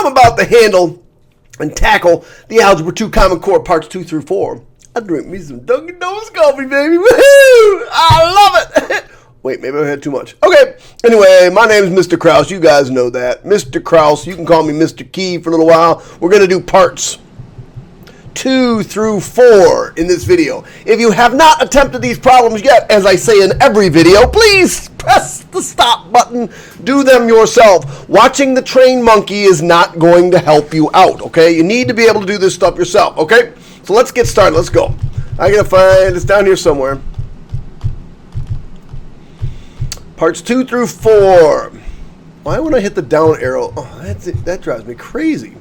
I'm about to handle and tackle the Algebra 2 Common Core Parts 2 through 4. I drink me some Dunkin' Donuts coffee, baby. Woohoo! I love it. Wait, maybe I had too much. Okay. Anyway, my name is Mr. Krause. You guys know that. Mr. Krause. You can call me Mr. Key for a little while. We're going to do parts 2 through 4 in this video. If you have not attempted these problems yet, as I say in every video, please press the stop button. Do them yourself. Watching the train monkey is not going to help you out, okay? You need to be able to do this stuff yourself, okay? So let's get started. Let's go. I gotta find, it's down here somewhere. Parts 2 through 4. Why would I hit the down arrow? Oh, that's it. That drives me crazy.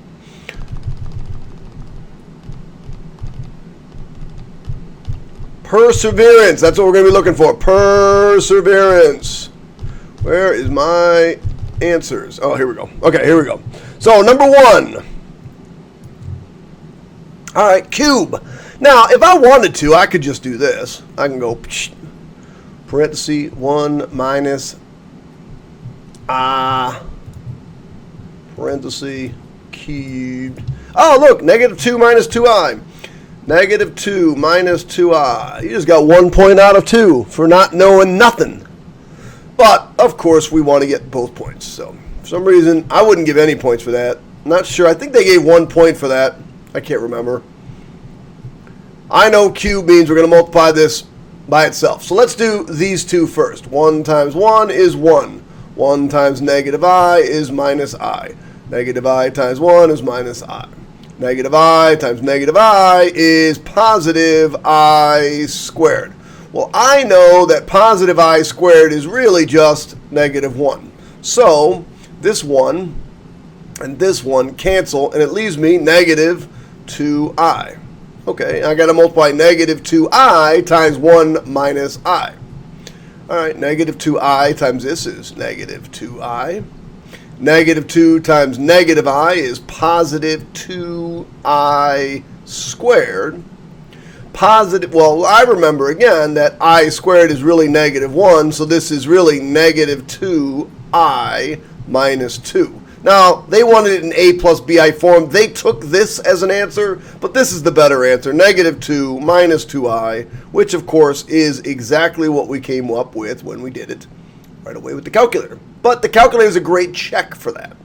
Perseverance. That's what we're going to be looking for. Perseverance. Where is my answers? Oh, here we go. Okay, here we go. So, number 1. All right, cube. Now, if I wanted to, I could just do this. I can go parenthesis 1 minus parenthesis cubed. Oh, look, negative 2 minus 2i. Negative 2 minus 2i. You just got 1 point out of 2 for not knowing nothing. But, of course, we want to get both points. So, for some reason, I wouldn't give any points for that. I'm not sure. I think they gave 1 point for that. I can't remember. I know cube means we're going to multiply this by itself. So, let's do these two first. 1 times 1 is 1. 1 times negative I is minus I. Negative I times 1 is minus I. Negative I times negative I is positive I squared. Well, I know that positive I squared is really just negative 1. So, this 1 and this 1 cancel, and it leaves me negative 2i. Okay, I got to multiply negative 2i times 1 minus I. All right, negative 2i times this is negative 2i. Negative 2 times negative I is positive 2i squared. Positive, well, I remember again that I squared is really negative 1, so this is really negative 2i minus 2. Now, they wanted it in a plus bi form. They took this as an answer, but this is the better answer. Negative 2 minus 2i, which, of course, is exactly what we came up with when we did it right away with the calculator. But the calculator is a great check for that.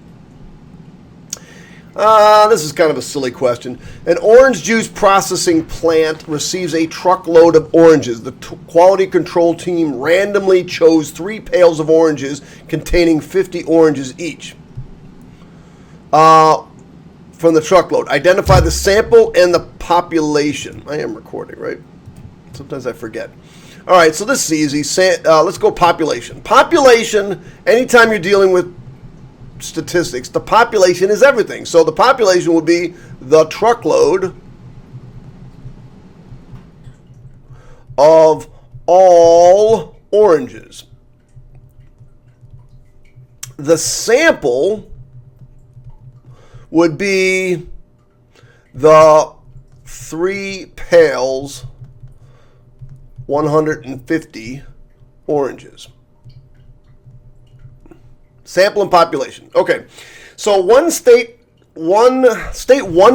This is kind of a silly question. An orange juice processing plant receives a truckload of oranges. The quality control team randomly chose 3 pails of oranges containing 50 oranges each. From the truckload. Identify the sample and the population. I am recording, right? Sometimes I forget. All right, so this is easy. Let's go population. Population, anytime you're dealing with statistics, the population is everything. So the population would be the truckload of all oranges. The sample would be the 3 pails 150 oranges. Sample and population. Okay, so one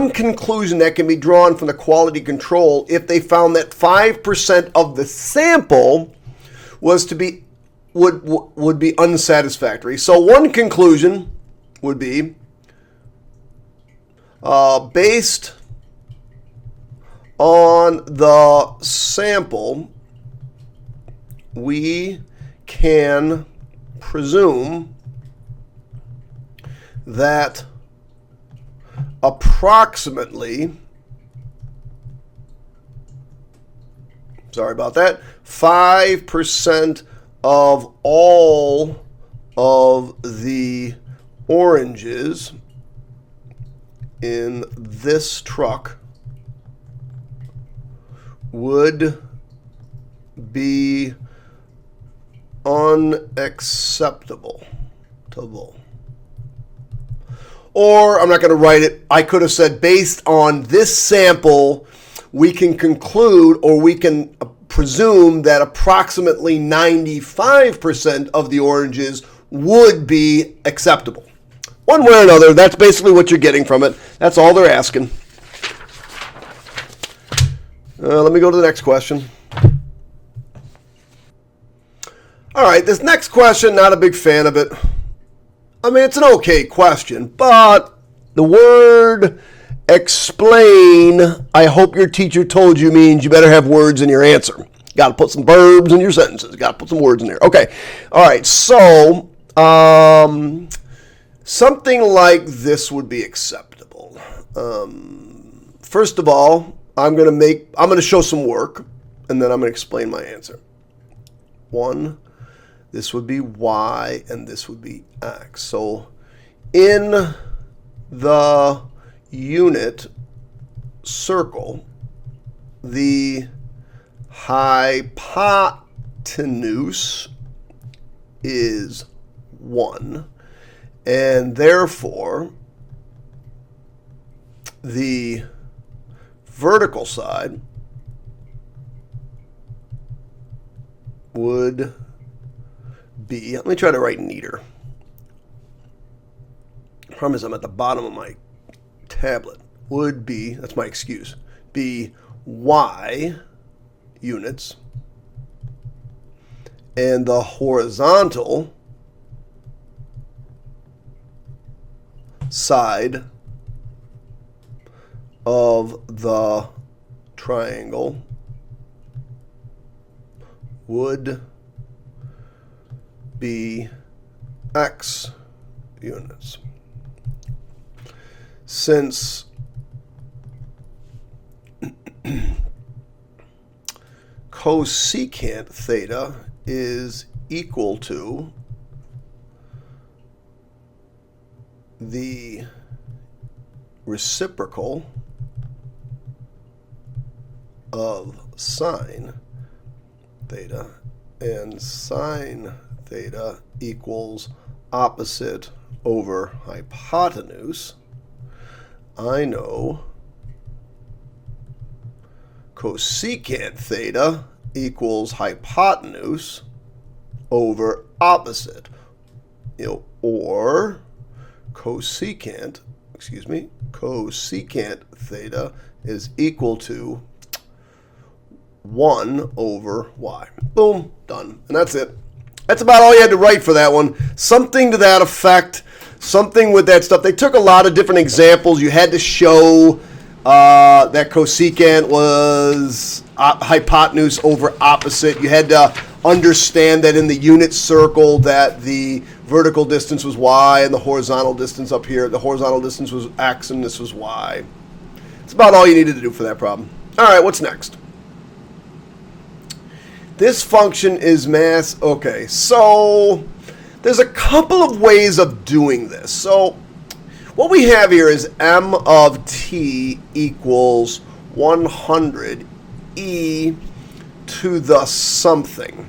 conclusion that can be drawn from the quality control if they found that 5% of the sample was to be would be unsatisfactory. So one conclusion would be based on the sample, we can presume that approximately, sorry about that, 5% of all of the oranges in this truck would be unacceptable. Or, I'm not going to write it, I could have said based on this sample, we can conclude or we can presume that approximately 95% of the oranges would be acceptable. One way or another, that's basically what you're getting from it. That's all they're asking. Let me go to the next question. All right, this next question, not a big fan of it. I mean, it's an okay question, but the word explain, I hope your teacher told you, means you better have words in your answer. Got to put some verbs in your sentences. Got to put some words in there. Okay. All right. So something like this would be acceptable. First of all, I'm going to show some work, and then I'm going to explain my answer. 1, this would be y, and this would be x. So in the unit circle, the hypotenuse is 1, and therefore the vertical side would be, let me try to write neater. I promise I'm at the bottom of my tablet. Would be, that's my excuse, be y units, and the horizontal side of the triangle would be x units. Since cosecant theta is equal to the reciprocal of sine theta, and sine theta equals opposite over hypotenuse, I know cosecant theta equals hypotenuse over opposite, or cosecant theta is equal to 1 over y. Boom, done. And that's it. That's about all you had to write for that one. Something to that effect, something with that stuff. They took a lot of different examples. You had to show that cosecant was hypotenuse over opposite. You had to understand that in the unit circle that the vertical distance was y and the horizontal distance up here, the horizontal distance was x and this was y. That's about all you needed to do for that problem. All right, what's next? This function is mass. Okay, so there's a couple of ways of doing this. So what we have here is m of t equals 100 e to the something.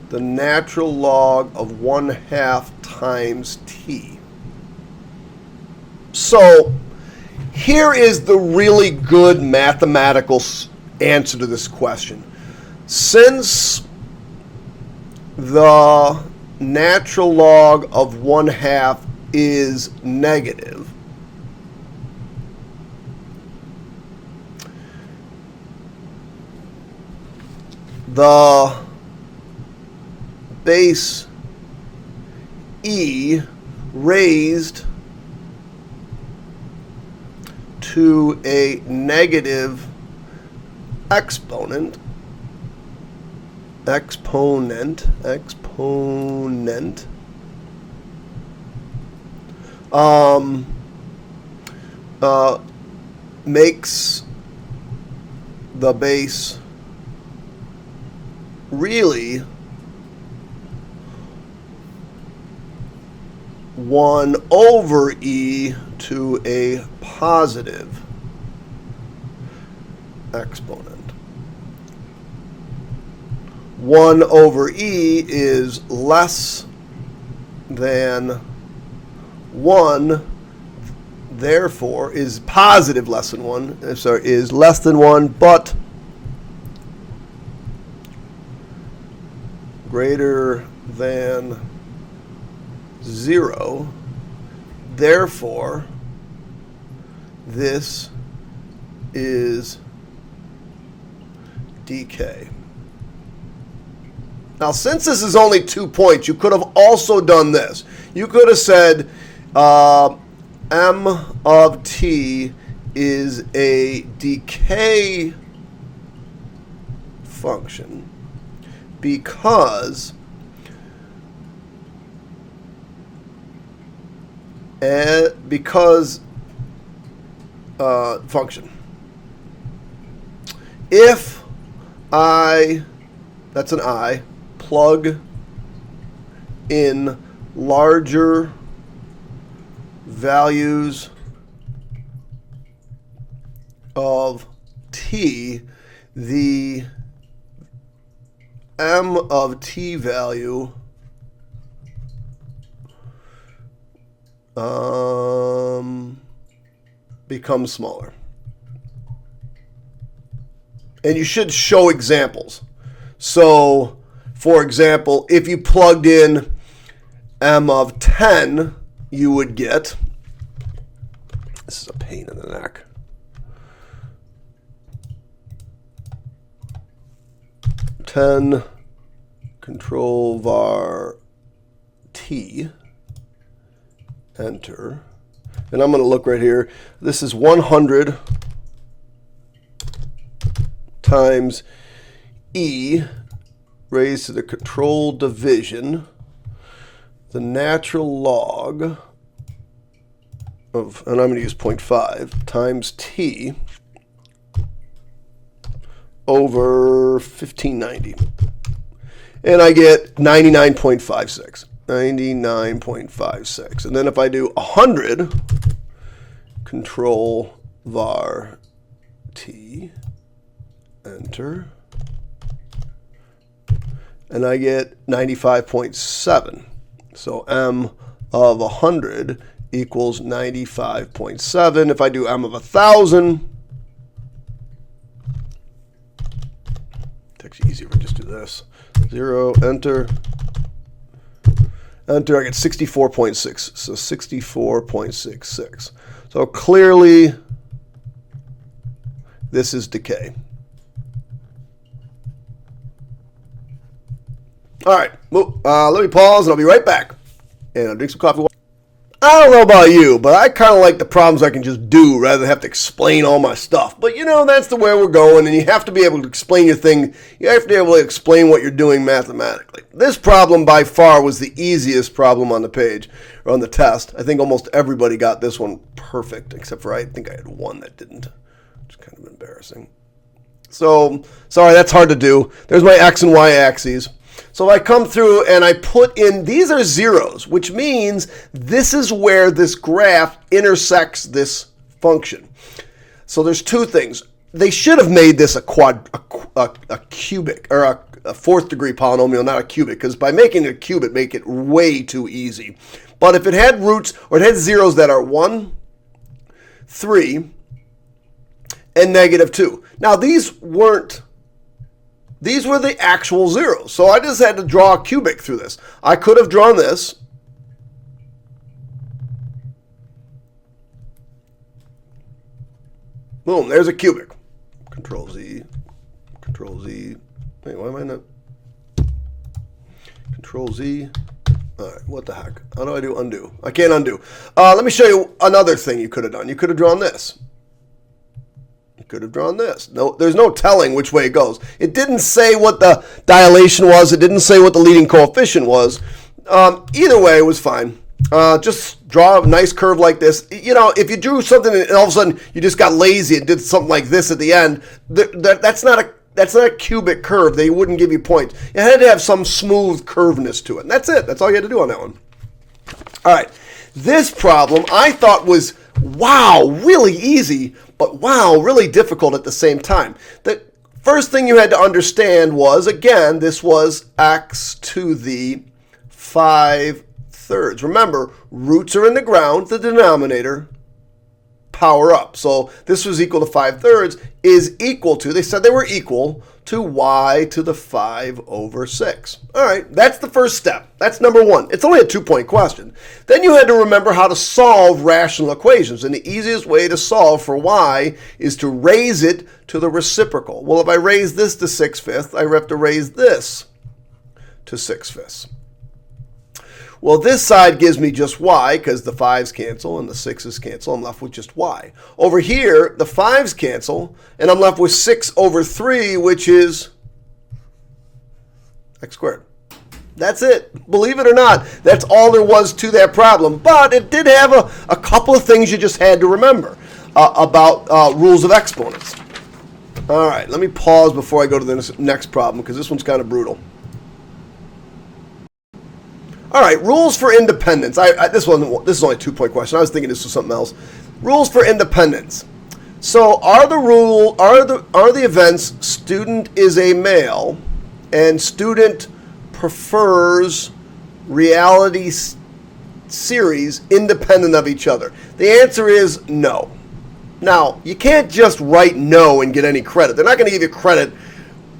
The natural log of 1/2 times t. So here is the really good mathematical answer to this question. Since the natural log of 1/2 is negative, the base e raised to a negative exponent makes the base really 1 over e to a positive exponent. 1 over e is less than 1, therefore is positive less than 1, is less than 1, but greater than 0. Therefore, this is dk. Now, since this is only 2 points, you could have also done this. You could have said m of t is a decay function because function. If I, that's an I, plug in larger values of t, the m of t value becomes smaller. And you should show examples. So, for example, if you plugged in m of 10, you would get, this is a pain in the neck, control var t, enter, and I'm going to look right here. This is 100 times e raised to the control division, the natural log of, and I'm going to use 0.5, times t over 1590. And I get 99.56. 99.56. And then if I do 100, control var t, enter, and I get 95.7. So m of 100 equals 95.7. If I do m of 1,000, it's actually easier if I just do this. 0, enter, enter, I get 64.6. So 64.66. So clearly, this is decay. All right, let me pause and I'll be right back. And I'll drink some coffee. I don't know about you, but I kind of like the problems I can just do rather than have to explain all my stuff. But you know, that's the way we're going, and you have to be able to explain your thing. You have to be able to explain what you're doing mathematically. This problem by far was the easiest problem on the page, or on the test. I think almost everybody got this one perfect, except for I think I had one that didn't, which is kind of embarrassing. So, sorry, that's hard to do. There's my x and y axes. So I come through and I put in, these are zeros, which means this is where this graph intersects this function. So there's two things. They should have made this a cubic, or a fourth degree polynomial, not a cubic, because by making it a cubic, make it way too easy. But if it had roots, or it had zeros that are 1, 3, and -2. Now these weren't, these were the actual zeros. So I just had to draw a cubic through this. I could have drawn this. Boom, there's a cubic. Control Z, Control Z. Wait, why am I not? Control Z. All right, what the heck? How do I do undo? I can't undo. Let me show you another thing you could have done. You could have drawn this. Could have drawn this. No, there's no telling which way it goes. It didn't say what the dilation was. It didn't say what the leading coefficient was. Either way, it was fine. Just draw a nice curve like this. You know, if you drew something and all of a sudden you just got lazy and did something like this at the end, that's not a cubic curve. They wouldn't give you points. It had to have some smooth curveness to it. And that's it. That's all you had to do on that one. All right. This problem I thought was, wow, really easy, but wow, really difficult at the same time. The first thing you had to understand was, again, this was x to the 5/3. Remember, roots are in the ground, the denominator, power up. So this was equal to 5/3 is equal to, they said they were equal to y to the 5/6. All right, that's the first step. That's number one. It's only a 2-point question. Then you had to remember how to solve rational equations. And the easiest way to solve for y is to raise it to the reciprocal. Well, if I raise this to 6/5, I have to raise this to 6/5. Well, this side gives me just y because the 5's cancel and the 6's cancel. I'm left with just y. Over here, the 5's cancel, and I'm left with 6/3, which is x squared. That's it. Believe it or not, that's all there was to that problem. But it did have a couple of things you just had to remember about rules of exponents. All right, let me pause before I go to the next problem because this one's kind of brutal. All right, rules for independence. This is only a 2-point question. I was thinking this was something else. Rules for independence. So are the events student is a male and student prefers reality series independent of each other? The answer is no. Now, you can't just write no and get any credit. They're not going to give you credit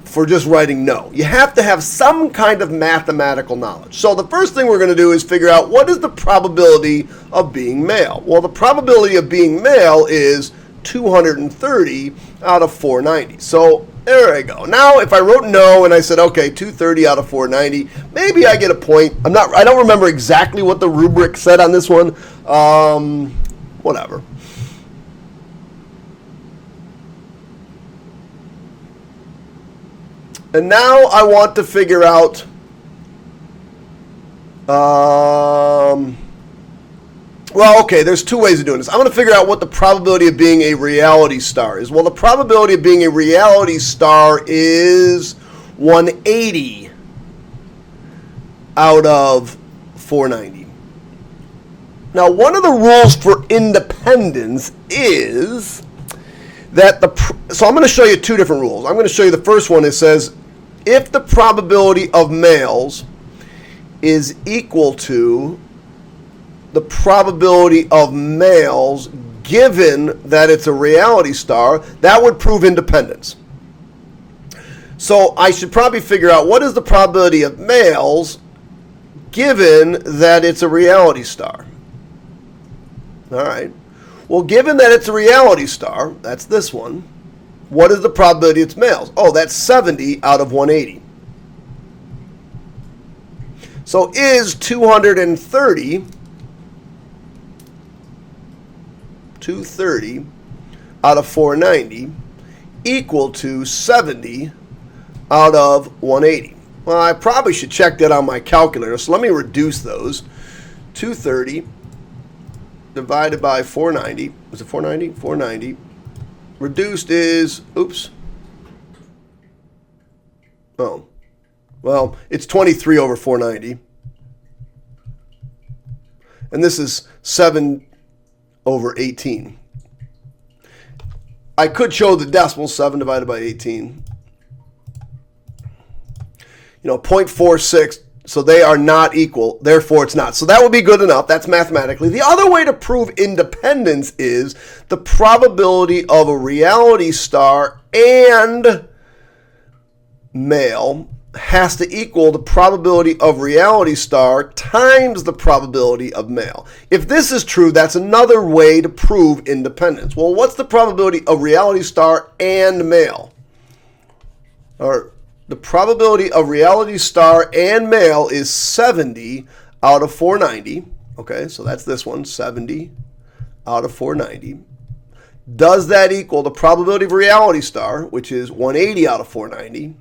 for just writing no. You have to have some kind of mathematical knowledge. So the first thing we're going to do is figure out what is the probability of being male. Well, the probability of being male is 230 out of 490. So there I go. Now, if I wrote no and I said, okay, 230 out of 490, maybe I get a point. I don't remember exactly what the rubric said on this one. Whatever. And now I want to figure out, well, okay, there's two ways of doing this. I'm going to figure out what the probability of being a reality star is. Well, the probability of being a reality star is 180 out of 490. Now, one of the rules for independence is that so I'm going to show you two different rules. I'm going to show you the first one. It says, if the probability of males is equal to the probability of males given that it's a reality star, that would prove independence. So I should probably figure out what is the probability of males given that it's a reality star. All right. Well, given that it's a reality star, that's this one, what is the probability it's males? Oh, that's 70 out of 180. So is 230 out of 490 equal to 70 out of 180? Well, I probably should check that on my calculator, so let me reduce those. 230 divided by 490. Was it 490? 490. Reduced is, oops. Oh. Well, it's 23 over 490. And this is 7 over 18. I could show the decimals, 7 divided by 18. 0.46. So they are not equal, therefore it's not. So that would be good enough. That's mathematically. The other way to prove independence is the probability of a reality star and male has to equal the probability of reality star times the probability of male. If this is true, that's another way to prove independence. Well, what's the probability of reality star and male? Or the probability of reality star and male is 70 out of 490. Okay, so that's this one, 70 out of 490. Does that equal the probability of reality star, which is 180 out of 490,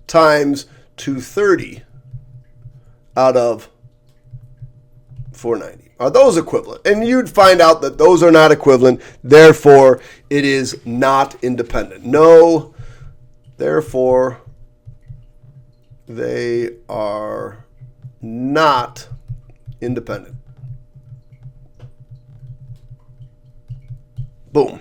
times 230 out of 490? Are those equivalent? And you'd find out that those are not equivalent. Therefore, it is not independent. No, therefore, they are not independent. Boom.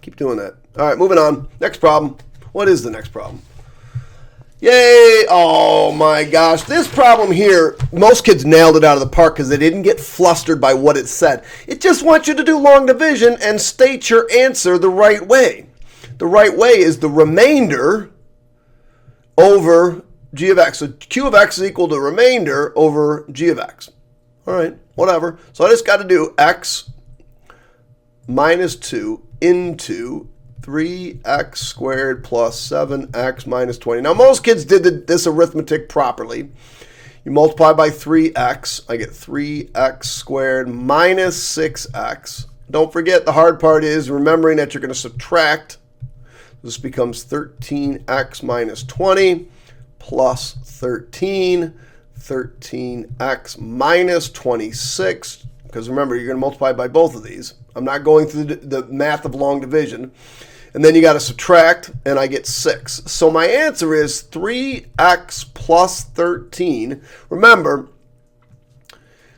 Keep doing that. All right, moving on. Next problem. What is the next problem? Yay! Oh my gosh. This problem here, most kids nailed it out of the park because they didn't get flustered by what it said. It just wants you to do long division and state your answer the right way. The right way is the remainder over g of x. So q of x is equal to remainder over g of x. All right, whatever. So I just got to do x minus 2 into 3x squared plus 7x minus 20. Now, most kids did this arithmetic properly. You multiply by 3x. I get 3x squared minus 6x. Don't forget, the hard part is remembering that you're going to subtract. This becomes 13x minus 20 plus 13. 13x minus 26. Because remember, you're going to multiply by both of these. I'm not going through the math of long division. And then you got to subtract, and I get 6. So my answer is 3x plus 13. Remember,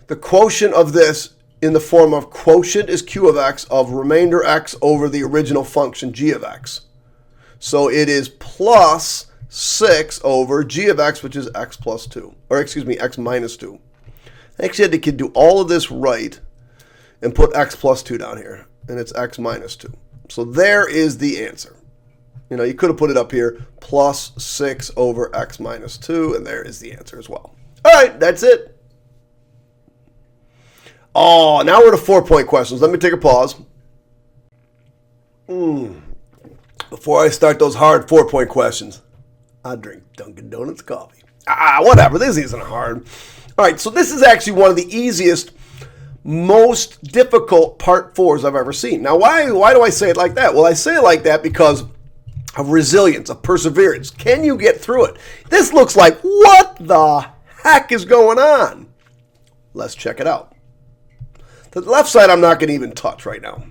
the quotient of this in the form of quotient is q of x of remainder x over the original function g of x. So it is plus 6 over g of x, which is x plus 2. Or excuse me, x minus 2. I actually had the kid do all of this right and put x plus 2 down here. And it's x minus 2. So there is the answer. You know, you could have put it up here, plus 6 over x minus 2, and there is the answer as well. All right, that's it. Oh, now we're to 4-point questions. Let me take a pause. Before I start those hard 4-point questions, I drink Dunkin' Donuts coffee. Whatever, this isn't hard. All right, so this is actually one of the easiest, most difficult part 4s I've ever seen. Now, why do I say it like that? Well, I say it like that because of resilience, of perseverance. Can you get through it? This looks like, what the heck is going on? Let's check it out. The left side I'm not going to even touch right now.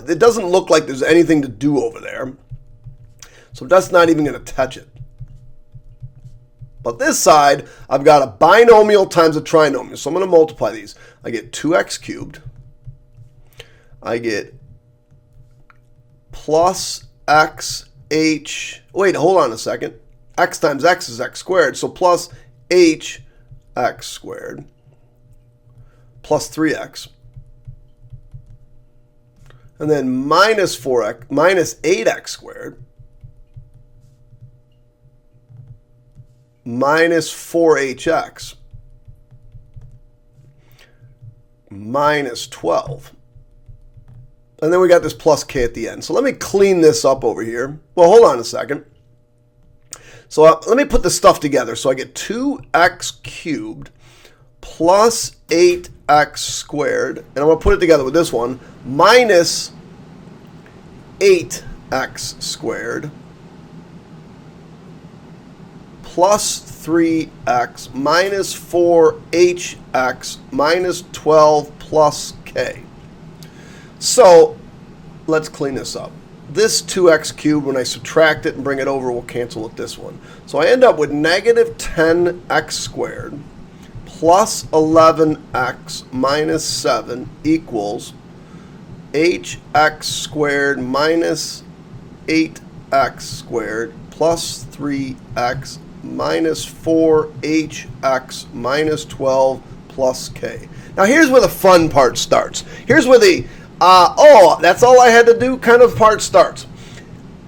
It doesn't look like there's anything to do over there. So that's not even going to touch it. But this side, I've got a binomial times a trinomial. So I'm going to multiply these. I get 2x cubed. I get plus xh. Wait, hold on a second. X times x is x squared. So plus hx squared plus 3x. And then minus 4x, minus 8x squared. Minus 4hx minus 12. And then we got this plus k at the end. So let me clean this up over here. Well, hold on a second. So let me put the stuff together. So I get 2x cubed plus 8x squared. And I'm going to put it together with this one. Minus 8x squared. Plus 3x minus 4hx minus 12 plus k. So let's clean this up. This 2x cubed, when I subtract it and bring it over, will cancel with this one. So I end up with negative 10x squared plus 11x minus 7 equals hx squared minus 8x squared plus 3x minus 4hx minus 12 plus k. Now here's where the fun part starts. Here's where the, that's all I had to do kind of part starts.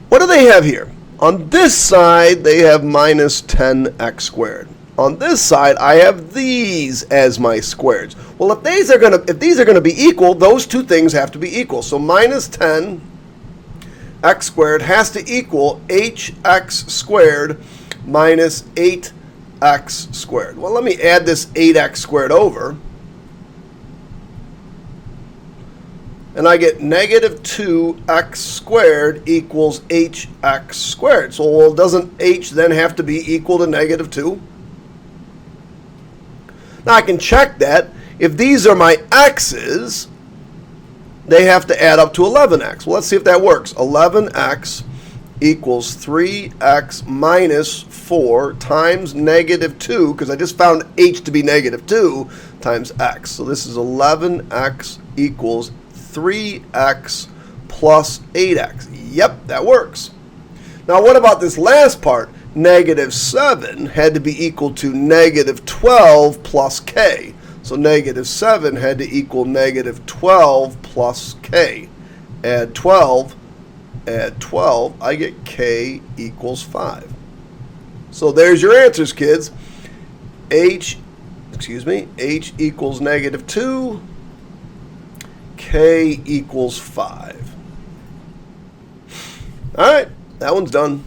What do they have here? On this side, they have minus 10x squared. On this side, I have these as my squareds. Well, if these are going to be equal, those two things have to be equal. So minus 10x squared has to equal hx squared minus 8x squared. Well, let me add this 8x squared over. And I get negative 2x squared equals hx squared. So, well, doesn't h then have to be equal to negative 2? Now, I can check that. If these are my x's, they have to add up to 11x. Well, let's see if that works. 11x equals 3x minus 4 times negative 2, because I just found h to be negative 2, times x. So this is 11x equals 3x plus 8x. Yep, that works. Now what about this last part? negative 7 had to be equal to negative 12 plus k. So negative 7 had to equal negative 12 plus k. Add 12, I get k equals 5. So there's your answers, kids. H equals negative 2, k equals 5. All right, that one's done.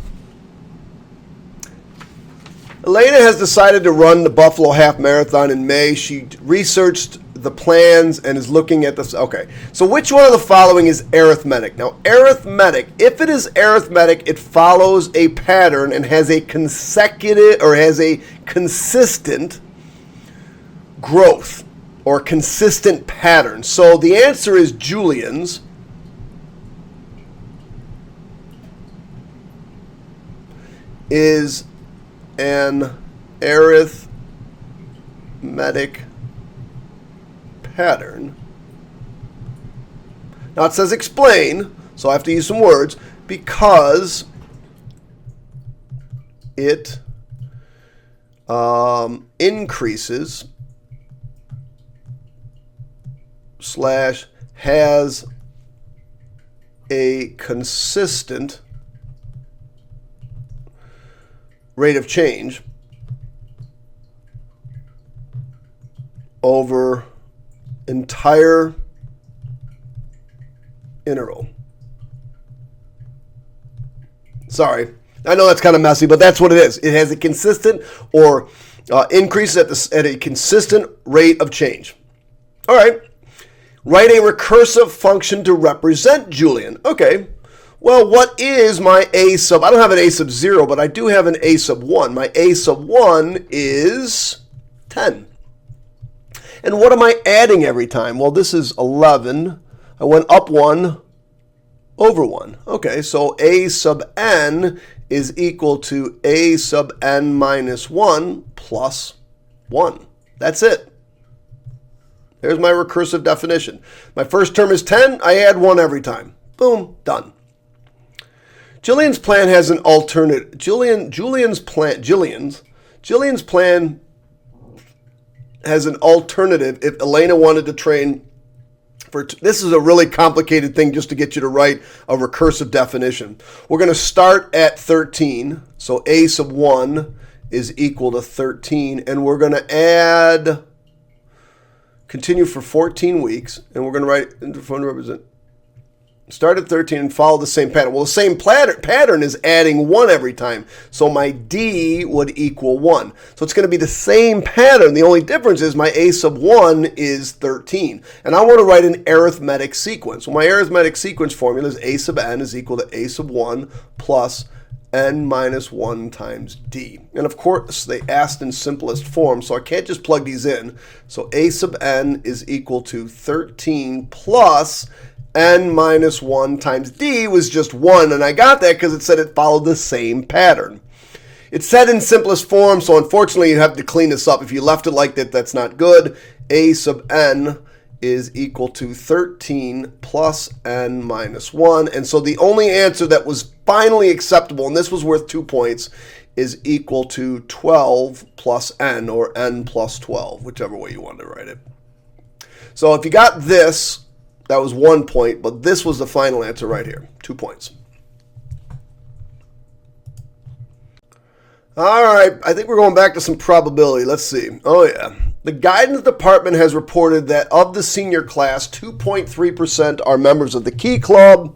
Elena has decided to run the Buffalo Half Marathon in May. She researched the plans and is looking at this. Okay, so which one of the following is arithmetic? Now, arithmetic, if it is arithmetic, it follows a pattern and has a consecutive or has a consistent growth or consistent pattern. So the answer is Julian's. Is an arithmetic pattern. Now it says explain, so I have to use some words, because it increases / has a consistent rate of change over entire interval. Sorry, I know that's kind of messy, but that's what it is. It has a consistent or increases at a consistent rate of change. All right, write a recursive function to represent Julian. Okay. Well, what is my a sub? I don't have an a sub 0, but I do have an a sub 1. My a sub 1 is 10. And what am I adding every time? Well, this is 11. I went up 1 over 1. Okay, so a sub n is equal to a sub n minus 1 plus 1. That's it. There's my recursive definition. My first term is 10. I add 1 every time. Boom, done. Jillian's plan has an alternate. Jillian's plan has an alternative if Elena wanted to train for. This is a really complicated thing just to get you to write a recursive definition. We're going to start at 13. So a sub 1 is equal to 13. And we're going to continue for 14 weeks. And we're going to write into fund represent. Start at 13 and follow the same pattern. Well, the same pattern is adding 1 every time. So my D would equal 1. So it's going to be the same pattern. The only difference is my A sub 1 is 13. And I want to write an arithmetic sequence. Well, my arithmetic sequence formula is A sub n is equal to A sub 1 plus n minus 1 times D. And of course, they asked in simplest form, so I can't just plug these in. So A sub n is equal to 13 plus n minus 1 times D was just 1, and I got that because it said it followed the same pattern. It's said in simplest form, so unfortunately you have to clean this up. If you left it like that, that's not good. A sub n is equal to 13 plus n minus 1, and so the only answer that was finally acceptable, and this was worth 2 points, is equal to 12 plus n, or n plus 12, whichever way you want to write it. So if you got this, that was 1 point, but this was the final answer right here, 2 points. All right, I think we're going back to some probability. Let's see. Oh, yeah. The guidance department has reported that of the senior class, 2.3% are members of the Key Club,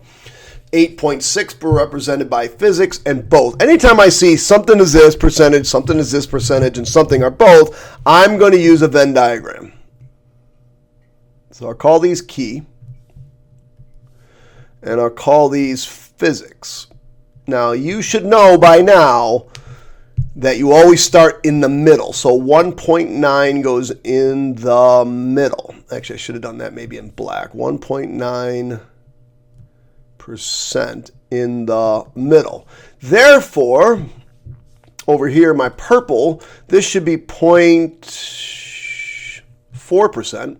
8.6% were represented by physics, and both. Anytime I see something is this percentage, and something are both, I'm going to use a Venn diagram. So I'll call these key, and I'll call these physics. Now, you should know by now that you always start in the middle. So 1.9 goes in the middle. Actually, I should have done that maybe in black. 1.9% in the middle. Therefore, over here, my purple, this should be 0.4%.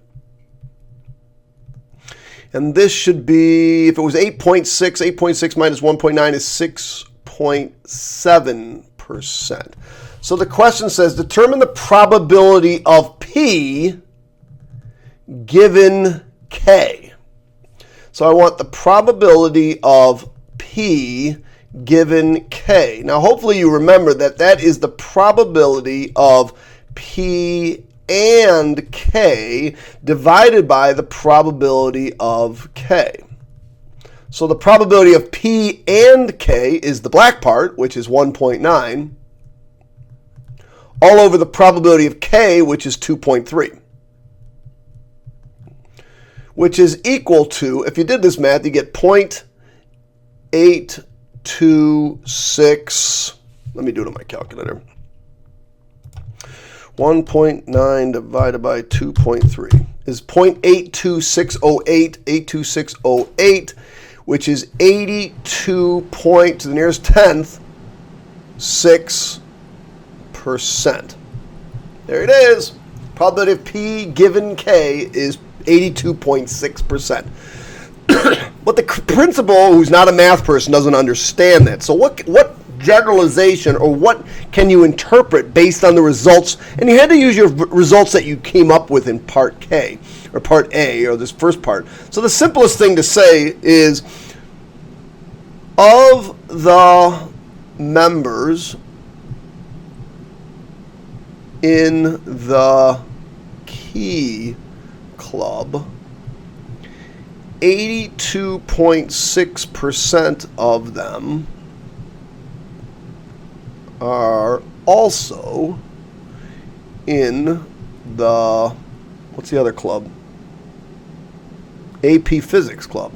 And this should be, if it was 8.6 minus 1.9 is 6.7%. So the question says, determine the probability of P given K. So I want the probability of P given K. Now, hopefully you remember that that is the probability of P and K divided by the probability of K. So the probability of P and K is the black part, which is 1.9, all over the probability of K, which is 2.3. Which is equal to, if you did this math, you get 0.826. Let me do it on my calculator. 1.9 divided by 2.3 is 0.82608, 82608, which is 82 point to the nearest tenth, 6%. There it is. Probability of P given K is 82.6%. But the principal, who's not a math person, doesn't understand that. So what generalization or what can you interpret based on the results? And you had to use your results that you came up with in part K or part A or this first part. So the simplest thing to say is, of the members in the key club, 82.6% of them are also in the, what's the other club? AP Physics Club.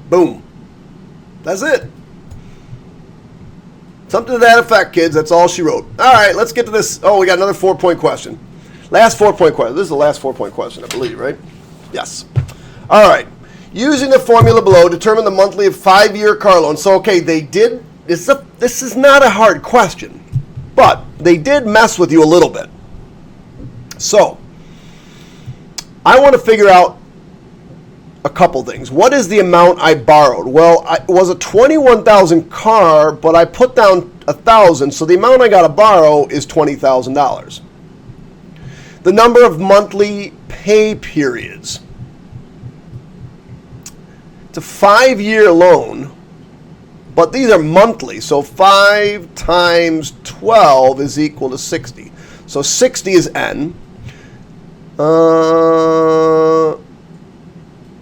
Boom. That's it. Something to that effect, kids. That's all she wrote. All right, let's get to this. Oh, we got another 4-point question. Last 4-point question. This is the last 4-point question, I believe, right? Yes. All right. Using the formula below, determine the monthly of 5-year car loan. So, okay, they did. This is not a hard question, but they did mess with you a little bit. So, I want to figure out a couple things. What is the amount I borrowed? Well, it was a $21,000 car, but I put down $1,000, so the amount I got to borrow is $20,000. The number of monthly pay periods. It's a 5-year loan, but these are monthly, so 5 times 12 is equal to 60. So 60 is N.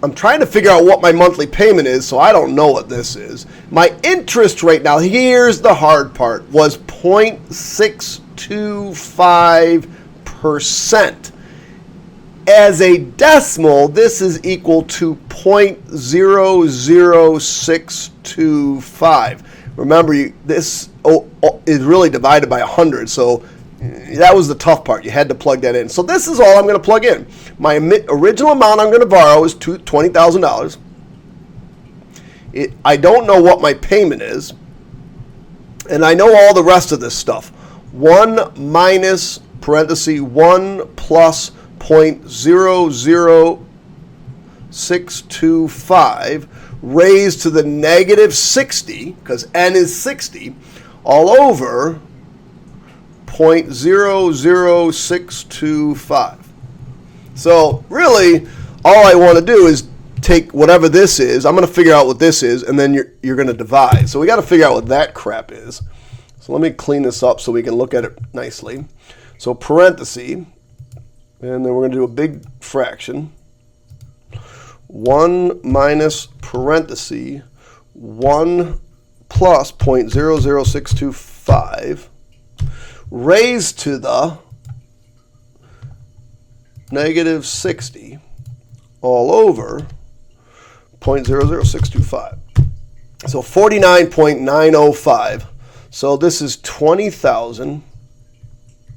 I'm trying to figure out what my monthly payment is, so I don't know what this is. My interest rate, now here's the hard part, was 0.625%. As a decimal, this is equal to 0.00625. Remember, this is really divided by 100, so that was the tough part. You had to plug that in. So this is all I'm going to plug in. My original amount I'm going to borrow is $20,000. I don't know what my payment is. And I know all the rest of this stuff. 1 minus, parenthesis, 1 plus 0.00625 raised to the negative 60, because N is 60, all over 0.00625. So really, all I want to do is take whatever this is. I'm going to figure out what this is, and then you're going to divide. So we got to figure out what that crap is. So let me clean this up so we can look at it nicely. So parenthesis, and then we're going to do a big fraction. 1 minus parenthesis 1 plus 0.00625 raised to the negative 60 all over 0.00625. So 49.905. So this is 20,000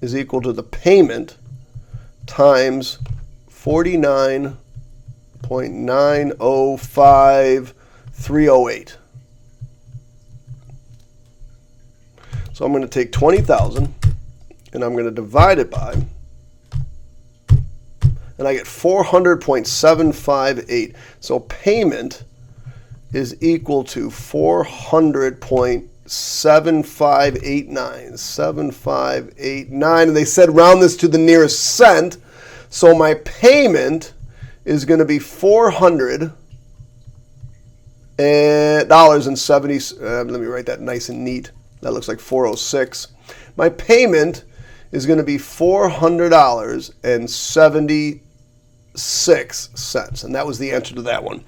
is equal to the payment times 49.905308. So I'm going to take 20,000 and I'm going to divide it by, and I get 400.758. So payment is equal to 400.7589. 7589. And they said round this to the nearest cent. So my payment is going to be $400 and 70. Let me write that nice and neat. That looks like 406. My payment is going to be $400.76, and that was the answer to that one.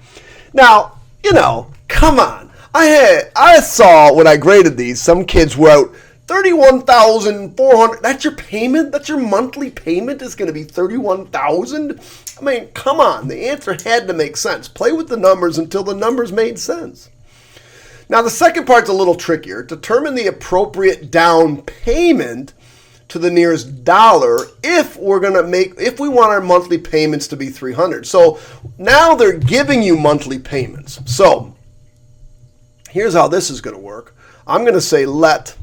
Now, you know, come on. I saw when I graded these, some kids wrote 31,400. That's your payment? That's your monthly payment is going to be 31,000? I mean, come on. The answer had to make sense. Play with the numbers until the numbers made sense. Now, the second part's a little trickier. Determine the appropriate down payment to the nearest dollar if we want our monthly payments to be 300. So now they're giving you monthly payments. So here's how this is going to work. I'm going to say let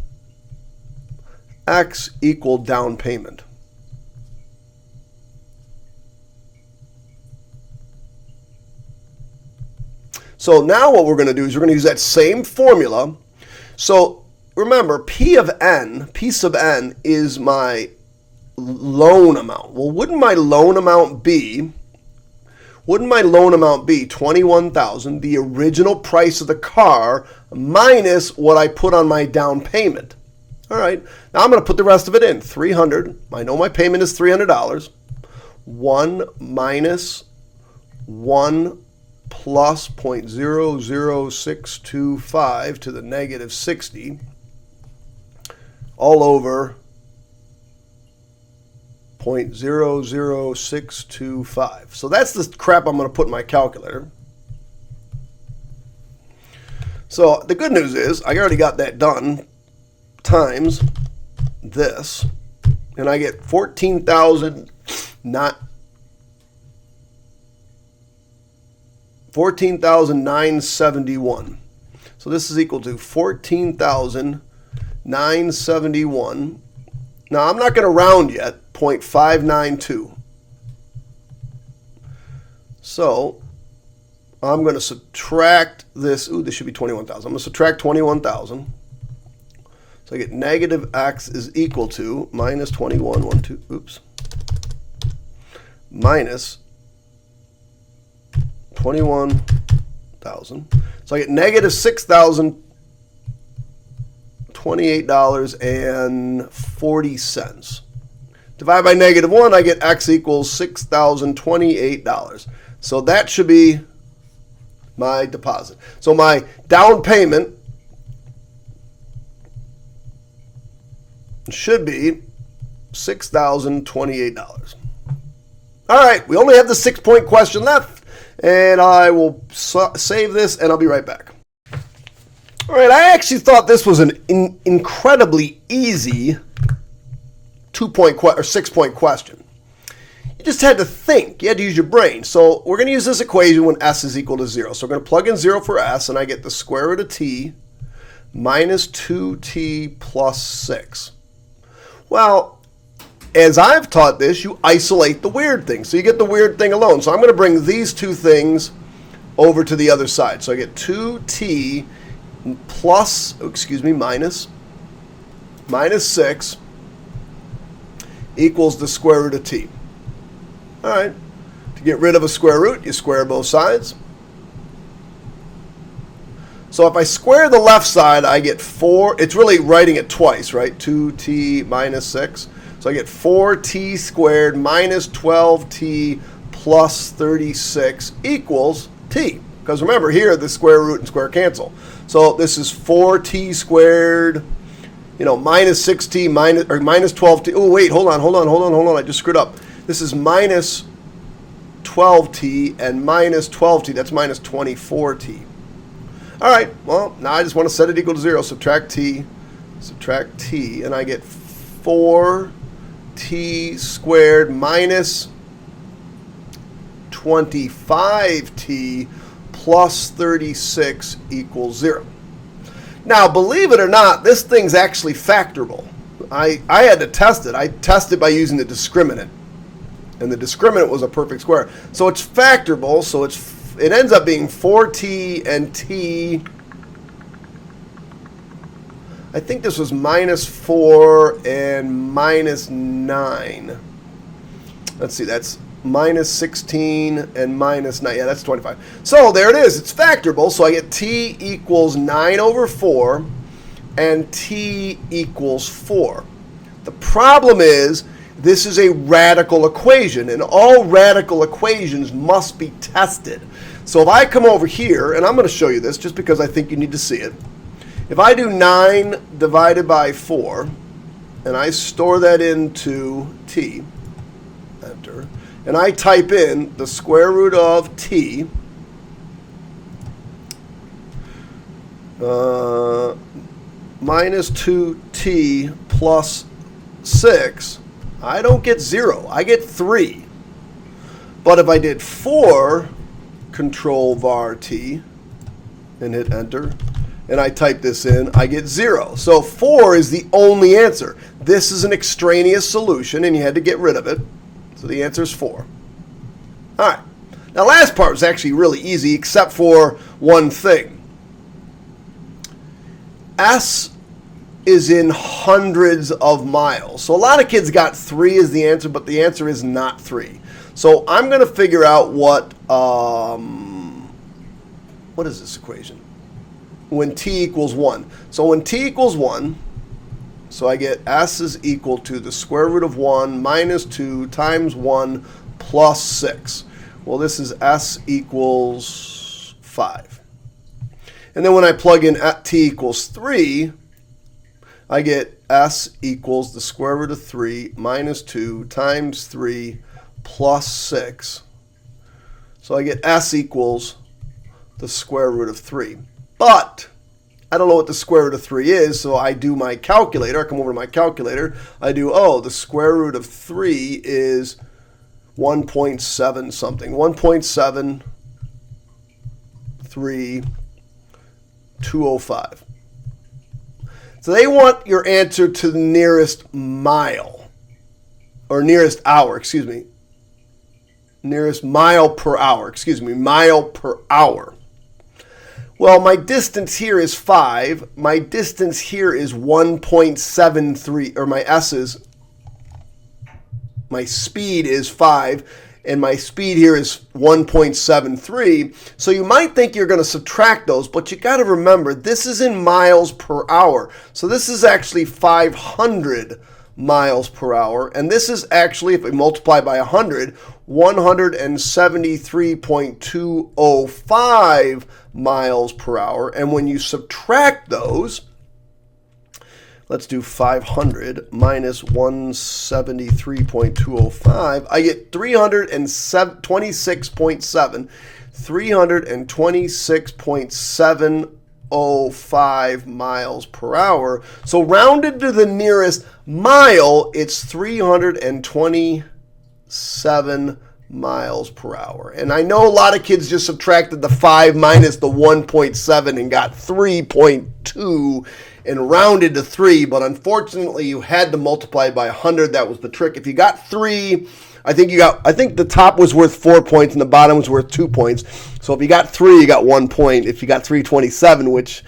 X equal down payment. So now what we're going to do is we're going to use that same formula. So remember, P sub n is my loan amount. Well, wouldn't my loan amount be 21,000, the original price of the car, minus what I put on my down payment? All right, now I'm going to put the rest of it in. 300, I know my payment is $300. 1 minus 1 plus 0.00625 to the negative 60, all over 0.00625. So that's the crap I'm going to put in my calculator. So the good news is I already got that done times this, and I get 14,971. So this is equal to 14,971. Now I'm not going to round yet, 0.592. So I'm going to subtract this. Ooh, this should be 21,000. I'm going to subtract 21,000. So I get negative X is equal to minus minus 21,000. So I get negative $6,028.40. Divide by negative 1, I get X equals $6,028. So that should be my deposit. So my down payment should be $6,028. All right, we only have the 6-point question left, and I will save this, and I'll be right back. All right, I actually thought this was an incredibly easy 2-point or 6-point question. You just had to think. You had to use your brain. So we're going to use this equation when s is equal to 0. So we're going to plug in 0 for s, and I get the square root of t minus 2t plus 6. Well, as I've taught this, you isolate the weird thing. So you get the weird thing alone. So I'm going to bring these two things over to the other side. So I get 2t plus, minus 6 equals the square root of t. All right. To get rid of a square root, you square both sides. So if I square the left side, I get 4. It's really writing it twice, right? 2t minus 6. So I get 4t squared minus 12t plus 36 equals t. Because remember, here the square root and square cancel. So this is 4t squared, minus 6t minus 12t. Oh, wait, hold on. I just screwed up. This is minus 12t and minus 12t. That's minus 24t. All right, well, now I just want to set it equal to 0. Subtract t, and I get 4t squared minus 25t plus 36 equals 0. Now, believe it or not, this thing's actually factorable. I had to test it. I tested by using the discriminant. And the discriminant was a perfect square. So it's factorable, so it ends up being 4t and t. I think this was -4 and -9. Let's see, that's -16 and -9. Yeah, that's 25. So there it is. It's factorable. So I get t equals 9 over 4 and t equals 4. The problem is this is a radical equation, and all radical equations must be tested. So if I come over here, and I'm going to show you this just because I think you need to see it. If I do 9 divided by 4, and I store that into t, enter, and I type in the square root of t minus 2t plus 6, I don't get 0. I get 3. But if I did 4, control var t, and hit enter, and I type this in, I get 0. So 4 is the only answer. This is an extraneous solution, and you had to get rid of it. So the answer is 4. All right. Now, last part was actually really easy, except for one thing. S is in hundreds of miles. So a lot of kids got 3 as the answer, but the answer is not 3. So I'm going to figure out what is this equation? When t equals 1. So when t equals 1, so I get s is equal to the square root of 1 minus 2 times 1 plus 6. Well, this is s equals 5. And then when I plug in t equals 3, I get s equals the square root of 3 minus 2 times 3 plus 6. So I get s equals the square root of 3. But I don't know what the square root of 3 is, so I do my calculator. I come over to my calculator. I do, the square root of 3 is 1.7 something. 1.73205. So they want your answer to the nearest mile, or nearest hour, excuse me. Nearest mile per hour, mile per hour. Well, my distance here is 5. My distance here is 1.73, or my speed is 5, and my speed here is 1.73. So you might think you're going to subtract those, but you got to remember this is in miles per hour. So this is actually 500 miles per hour, and this is actually, if we multiply by 100, 173.205 miles per hour. And when you subtract those, let's do 500 minus 173.205. I get 326.7. 326.705 miles per hour. So rounded to the nearest mile, it's 327 miles per hour. And I know a lot of kids just subtracted the 5 minus the 1.7 and got 3.2 and rounded to 3, but unfortunately you had to multiply by 100. That was the trick. If you got 3, I think the top was worth 4 points and the bottom was worth 2 points. So if you got 3, you got 1 point. If you got 327, which,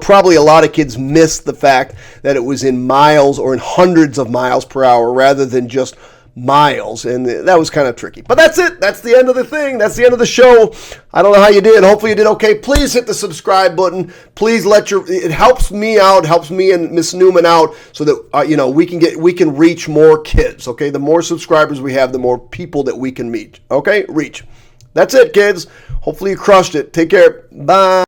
probably a lot of kids missed the fact that it was in miles or in hundreds of miles per hour rather than just miles, and that was kind of tricky. But that's it. That's the end of the thing. That's the end of the show. I don't know how you did. Hopefully you did okay. Please hit the subscribe button. Please it helps me out, helps me and Miss Newman out, so that we can reach more kids. Okay, the more subscribers we have, the more people that we can reach. Okay, reach. That's it, kids. Hopefully you crushed it. Take care. Bye.